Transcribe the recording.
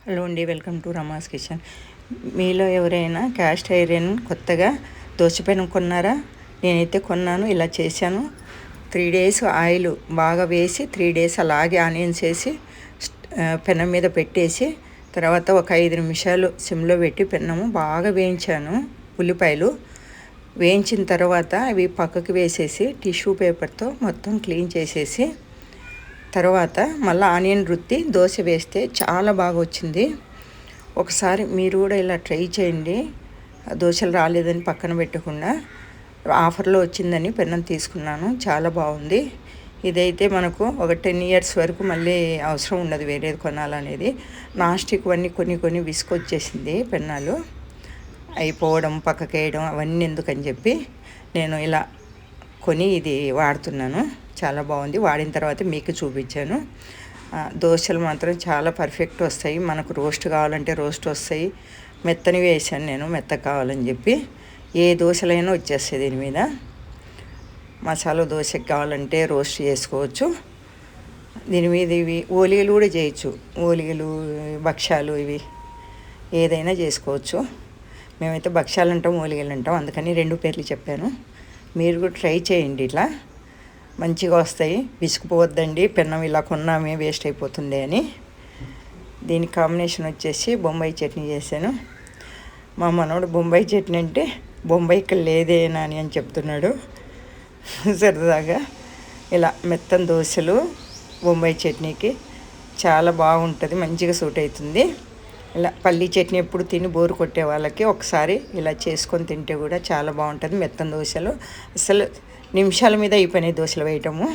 Hello అండి, welcome to Rama's kitchen. మీలో ఎవరైనా క్యాస్ట్ ఐరన్ కొత్తగా దోశపెనం కొన్నారా? నేనైతే కొన్నాను. ఇలా చేశాను. 3 డేస్ ఆయిల్ బాగా వేసి 3 డేస్ అలాగే ఆనియన్స్ వేసి పెనం మీద పెట్టేసి తర్వాత ఒక 5 నిమిషాలు సిమ్లో పెట్టి పెన్నము బాగా వేయించాను. ఉల్లిపాయలు వేయించిన తర్వాత అవి పక్కకు వేసేసి టిష్యూ పేపర్తో మొత్తం క్లీన్ చేసేసి తర్వాత మళ్ళీ ఆనియన్ రుద్ది దోశ వేస్తే చాలా బాగా వచ్చింది. ఒకసారి మీరు కూడా ఇలా ట్రై చేయండి. దోశలు రాలేదని పక్కన పెట్టకుండా ఆఫర్లో వచ్చిందని పెన్నం తీసుకున్నాను. చాలా బాగుంది. ఇదైతే మనకు ఒక 10 ఇయర్స్ వరకు మళ్ళీ అవసరం ఉండదు వేరేది కొనాలనేది. నాన్ స్టిక్ అన్నీ కొన్ని విసుకొచ్చేసింది పెన్నాలు అయిపోవడం, పక్కకేయడం అవన్నీ ఎందుకని చెప్పి నేను ఇలా కొని ఇది వాడుతున్నాను. చాలా బాగుంది. వాడిన తర్వాత మీకు చూపించాను. దోశలు మాత్రం చాలా పర్ఫెక్ట్ వస్తాయి. మనకు రోస్ట్ కావాలంటే రోస్ట్ వస్తాయి. మెత్తని వేసాను నేను, మెత్తగా కావాలని చెప్పి. ఏ దోశలైనా వచ్చేస్తాయి. దీని మీద మసాలా దోశకి కావాలంటే రోస్ట్ చేసుకోవచ్చు. దీని మీద ఇవి ఓలిగలు కూడా చేయొచ్చు. ఓలిగలు, భక్ష్యాలు ఇవి ఏదైనా చేసుకోవచ్చు. మేమైతే భక్ష్యాలు అంటాం, ఓలిగలు అంటాం, అందుకని 2 పేర్లు చెప్పాను. మీరు కూడా ట్రై చేయండి. ఇట్లా మంచిగా వస్తాయి. విసుకుపోవద్దండి, పెన్నం ఇలా కొన్నామే వేస్ట్ అయిపోతుంది అని. దీనికి కాంబినేషన్ వచ్చేసి బొంబాయి చట్నీ చేశాను. మా మనోడు బొంబాయి చట్నీ అంటే బొంబాయికి లేదే నాని అని చెప్తున్నాడు సరదాగా. ఇలా మెత్తని దోశలు బొంబాయి చట్నీకి చాలా బాగుంటుంది, మంచిగా సూట్ అవుతుంది. ఇలా పల్లీ చట్నీ ఎప్పుడు తిని బోరు కొట్టే వాళ్ళకి ఒకసారి ఇలా చేసుకొని తింటే కూడా చాలా బాగుంటుంది. మెత్తని దోశలు అసలు నిమిషాల మీద అయిపోయినాయి దోశలు వేయటము.